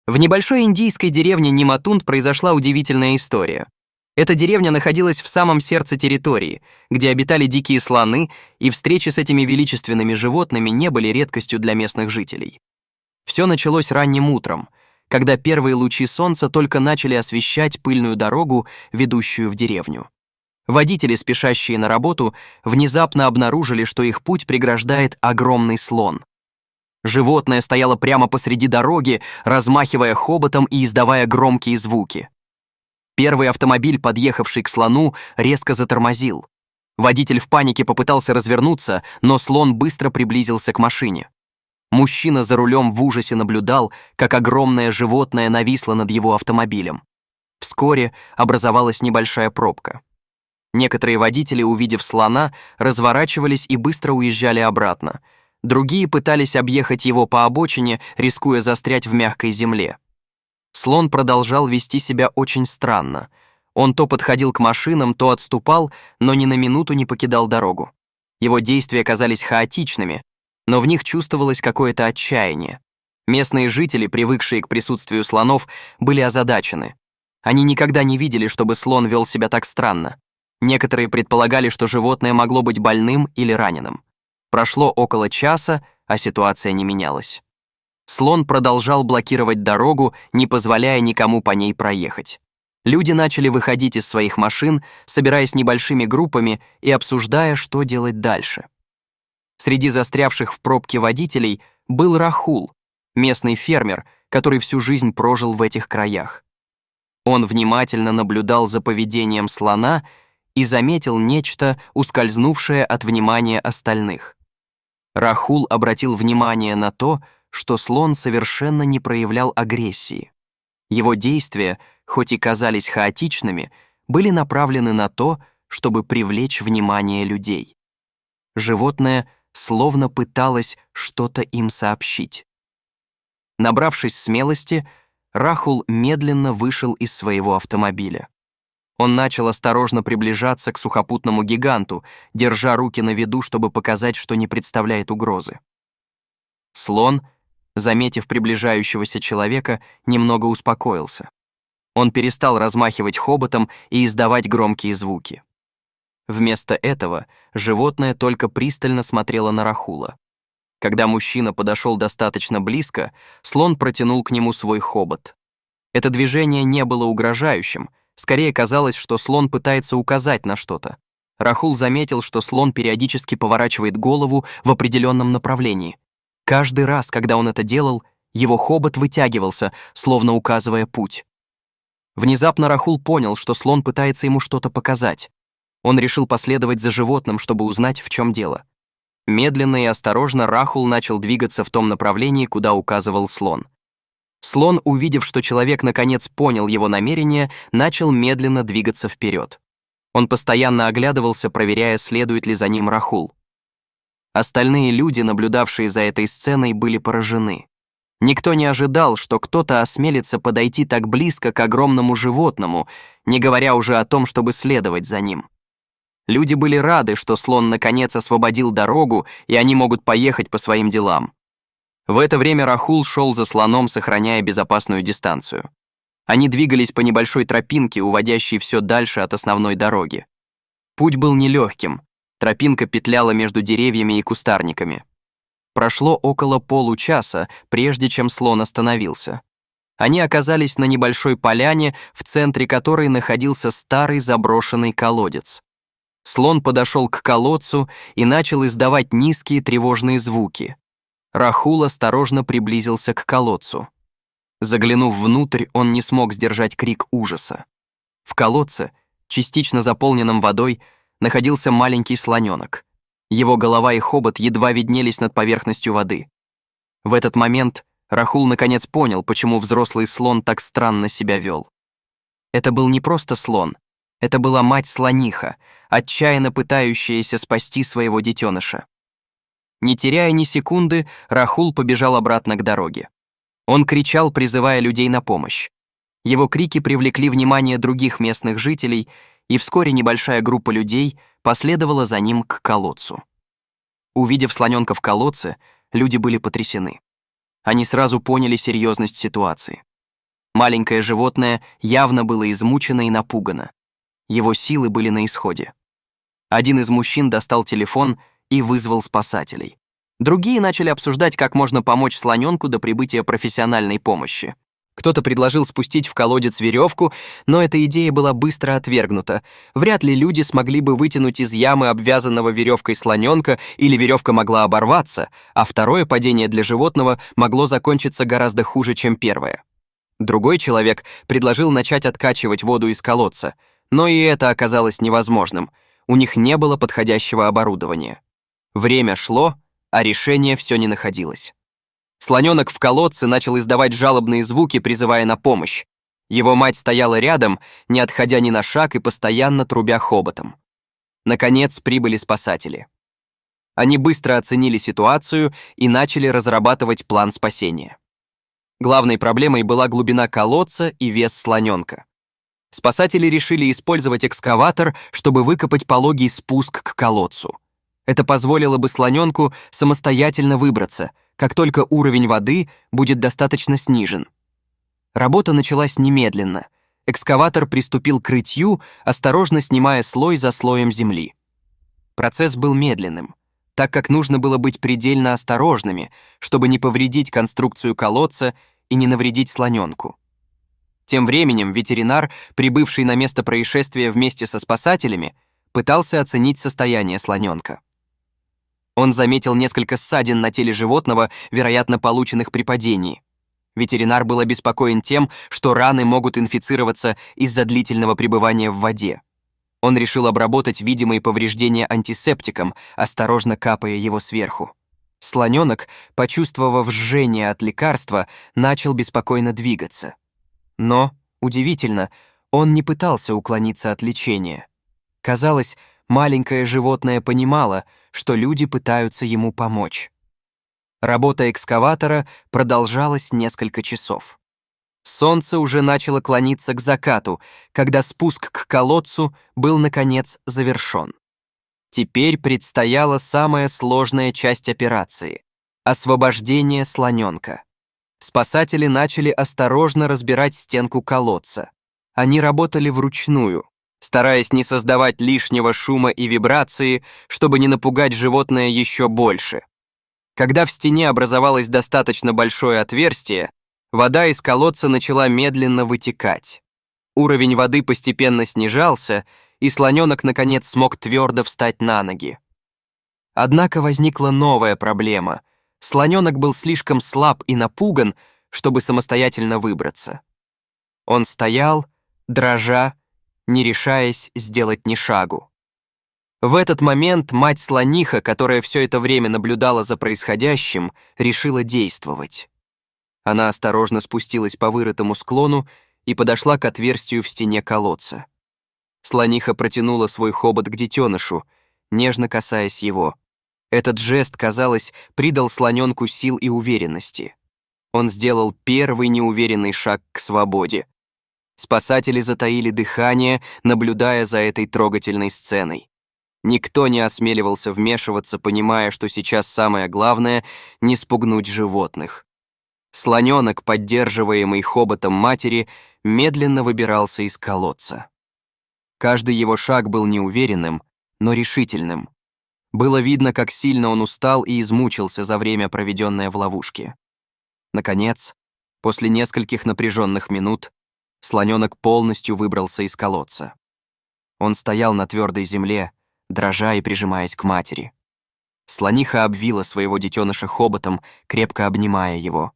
В небольшой индийской деревне Ниматунд произошла удивительная история. Эта деревня находилась в самом сердце территории, где обитали дикие слоны, и встречи с этими величественными животными не были редкостью для местных жителей. Все началось ранним утром, когда первые лучи солнца только начали освещать пыльную дорогу, ведущую в деревню. Водители, спешащие на работу, внезапно обнаружили, что их путь преграждает огромный слон. Животное стояло прямо посреди дороги, размахивая хоботом и издавая громкие звуки. Первый автомобиль, подъехавший к слону, резко затормозил. Водитель в панике попытался развернуться, но слон быстро приблизился к машине. Мужчина за рулем в ужасе наблюдал, как огромное животное нависло над его автомобилем. Вскоре образовалась небольшая пробка. Некоторые водители, увидев слона, разворачивались и быстро уезжали обратно. Другие пытались объехать его по обочине, рискуя застрять в мягкой земле. Слон продолжал вести себя очень странно. Он то подходил к машинам, то отступал, но ни на минуту не покидал дорогу. Его действия казались хаотичными, но в них чувствовалось какое-то отчаяние. Местные жители, привыкшие к присутствию слонов, были озадачены. Они никогда не видели, чтобы слон вел себя так странно. Некоторые предполагали, что животное могло быть больным или раненым. Прошло около часа, а ситуация не менялась. Слон продолжал блокировать дорогу, не позволяя никому по ней проехать. Люди начали выходить из своих машин, собираясь небольшими группами и обсуждая, что делать дальше. Среди застрявших в пробке водителей был Рахул, местный фермер, который всю жизнь прожил в этих краях. Он внимательно наблюдал за поведением слона и заметил нечто, ускользнувшее от внимания остальных. Рахул обратил внимание на то, что слон совершенно не проявлял агрессии. Его действия, хоть и казались хаотичными, были направлены на то, чтобы привлечь внимание людей. Животное словно пыталось что-то им сообщить. Набравшись смелости, Рахул медленно вышел из своего автомобиля. Он начал осторожно приближаться к сухопутному гиганту, держа руки на виду, чтобы показать, что не представляет угрозы. Слон, заметив приближающегося человека, немного успокоился. Он перестал размахивать хоботом и издавать громкие звуки. Вместо этого животное только пристально смотрело на Рахула. Когда мужчина подошел достаточно близко, слон протянул к нему свой хобот. Это движение не было угрожающим, скорее казалось, что слон пытается указать на что-то. Рахул заметил, что слон периодически поворачивает голову в определенном направлении. Каждый раз, когда он это делал, его хобот вытягивался, словно указывая путь. Внезапно Рахул понял, что слон пытается ему что-то показать. Он решил последовать за животным, чтобы узнать, в чем дело. Медленно и осторожно Рахул начал двигаться в том направлении, куда указывал слон. Слон, увидев, что человек наконец понял его намерение, начал медленно двигаться вперед. Он постоянно оглядывался, проверяя, следует ли за ним Рахул. Остальные люди, наблюдавшие за этой сценой, были поражены. Никто не ожидал, что кто-то осмелится подойти так близко к огромному животному, не говоря уже о том, чтобы следовать за ним. Люди были рады, что слон наконец освободил дорогу, и они могут поехать по своим делам. В это время Рахул шел за слоном, сохраняя безопасную дистанцию. Они двигались по небольшой тропинке, уводящей все дальше от основной дороги. Путь был нелегким, тропинка петляла между деревьями и кустарниками. Прошло около получаса, прежде чем слон остановился. Они оказались на небольшой поляне, в центре которой находился старый заброшенный колодец. Слон подошел к колодцу и начал издавать низкие тревожные звуки. Рахул осторожно приблизился к колодцу. Заглянув внутрь, он не смог сдержать крик ужаса. В колодце, частично заполненном водой, находился маленький слоненок. Его голова и хобот едва виднелись над поверхностью воды. В этот момент Рахул наконец понял, почему взрослый слон так странно себя вел. Это был не просто слон, это была мать-слониха, отчаянно пытающаяся спасти своего детеныша. Не теряя ни секунды, Рахул побежал обратно к дороге. Он кричал, призывая людей на помощь. Его крики привлекли внимание других местных жителей, и вскоре небольшая группа людей последовала за ним к колодцу. Увидев слоненка в колодце, люди были потрясены. Они сразу поняли серьезность ситуации. Маленькое животное явно было измучено и напугано. Его силы были на исходе. Один из мужчин достал телефон и вызвал спасателей. Другие начали обсуждать, как можно помочь слоненку до прибытия профессиональной помощи. Кто-то предложил спустить в колодец веревку, но эта идея была быстро отвергнута. Вряд ли люди смогли бы вытянуть из ямы обвязанного веревкой слоненка, или веревка могла оборваться, а второе падение для животного могло закончиться гораздо хуже, чем первое. Другой человек предложил начать откачивать воду из колодца, но и это оказалось невозможным. У них не было подходящего оборудования. Время шло, а решение все не находилось. Слоненок в колодце начал издавать жалобные звуки, призывая на помощь. Его мать стояла рядом, не отходя ни на шаг и постоянно трубя хоботом. Наконец прибыли спасатели. Они быстро оценили ситуацию и начали разрабатывать план спасения. Главной проблемой была глубина колодца и вес слоненка. Спасатели решили использовать экскаватор, чтобы выкопать пологий спуск к колодцу. Это позволило бы слоненку самостоятельно выбраться, как только уровень воды будет достаточно снижен. Работа началась немедленно. Экскаватор приступил к рытью, осторожно снимая слой за слоем земли. Процесс был медленным, так как нужно было быть предельно осторожными, чтобы не повредить конструкцию колодца и не навредить слоненку. Тем временем ветеринар, прибывший на место происшествия вместе со спасателями, пытался оценить состояние слоненка. Он заметил несколько ссадин на теле животного, вероятно, полученных при падении. Ветеринар был обеспокоен тем, что раны могут инфицироваться из-за длительного пребывания в воде. Он решил обработать видимые повреждения антисептиком, осторожно капая его сверху. Слоненок, почувствовав жжение от лекарства, начал беспокойно двигаться. Но, удивительно, он не пытался уклониться от лечения. Казалось, маленькое животное понимало, что люди пытаются ему помочь. Работа экскаватора продолжалась несколько часов. Солнце уже начало клониться к закату, когда спуск к колодцу был, наконец, завершен. Теперь предстояла самая сложная часть операции — освобождение слоненка. Спасатели начали осторожно разбирать стенку колодца. Они работали вручную, стараясь не создавать лишнего шума и вибрации, чтобы не напугать животное еще больше. Когда в стене образовалось достаточно большое отверстие, вода из колодца начала медленно вытекать. Уровень воды постепенно снижался, и слоненок наконец смог твердо встать на ноги. Однако возникла новая проблема. Слоненок был слишком слаб и напуган, чтобы самостоятельно выбраться. Он стоял, дрожа, не решаясь сделать ни шагу. В этот момент мать-слониха, которая все это время наблюдала за происходящим, решила действовать. Она осторожно спустилась по вырытому склону и подошла к отверстию в стене колодца. Слониха протянула свой хобот к детенышу, нежно касаясь его. Этот жест, казалось, придал слоненку сил и уверенности. Он сделал первый неуверенный шаг к свободе. Спасатели затаили дыхание, наблюдая за этой трогательной сценой. Никто не осмеливался вмешиваться, понимая, что сейчас самое главное — не спугнуть животных. Слоненок, поддерживаемый хоботом матери, медленно выбирался из колодца. Каждый его шаг был неуверенным, но решительным. Было видно, как сильно он устал и измучился за время, проведенное в ловушке. Наконец, после нескольких напряженных минут, слоненок полностью выбрался из колодца. Он стоял на твердой земле, дрожа и прижимаясь к матери. Слониха обвила своего детеныша хоботом, крепко обнимая его.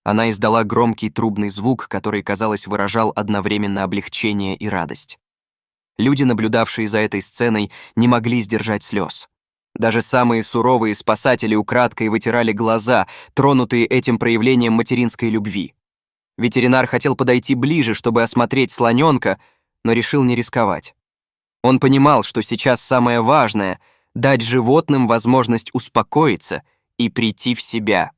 Она издала громкий трубный звук, который, казалось, выражал одновременно облегчение и радость. Люди, наблюдавшие за этой сценой, не могли сдержать слез. Даже самые суровые спасатели украдкой вытирали глаза, тронутые этим проявлением материнской любви. Ветеринар хотел подойти ближе, чтобы осмотреть слоненка, но решил не рисковать. Он понимал, что сейчас самое важное — дать животным возможность успокоиться и прийти в себя.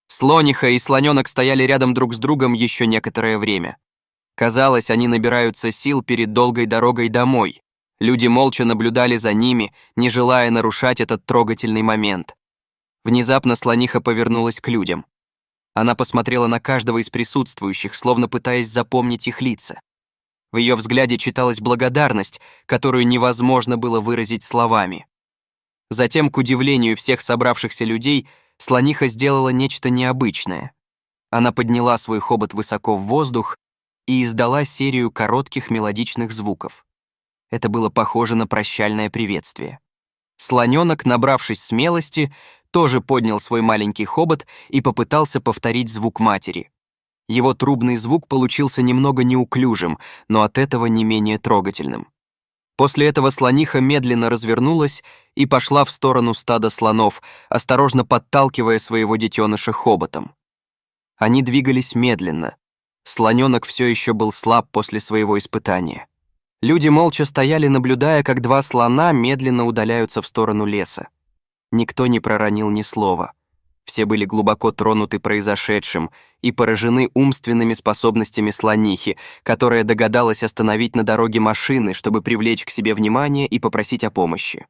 Слониха и слоненок стояли рядом друг с другом еще некоторое время. Казалось, они набираются сил перед долгой дорогой домой. Люди молча наблюдали за ними, не желая нарушать этот трогательный момент. Внезапно слониха повернулась к людям. Она посмотрела на каждого из присутствующих, словно пытаясь запомнить их лица. В ее взгляде читалась благодарность, которую невозможно было выразить словами. Затем, к удивлению всех собравшихся людей, слониха сделала нечто необычное. Она подняла свой хобот высоко в воздух и издала серию коротких мелодичных звуков. Это было похоже на прощальное приветствие. Слоненок, набравшись смелости, тоже поднял свой маленький хобот и попытался повторить звук матери. Его трубный звук получился немного неуклюжим, но от этого не менее трогательным. После этого слониха медленно развернулась и пошла в сторону стада слонов, осторожно подталкивая своего детеныша хоботом. Они двигались медленно. Слоненок все еще был слаб после своего испытания. Люди молча стояли, наблюдая, как два слона медленно удаляются в сторону леса. Никто не проронил ни слова. Все были глубоко тронуты произошедшим и поражены умственными способностями слонихи, которая догадалась остановить на дороге машины, чтобы привлечь к себе внимание и попросить о помощи.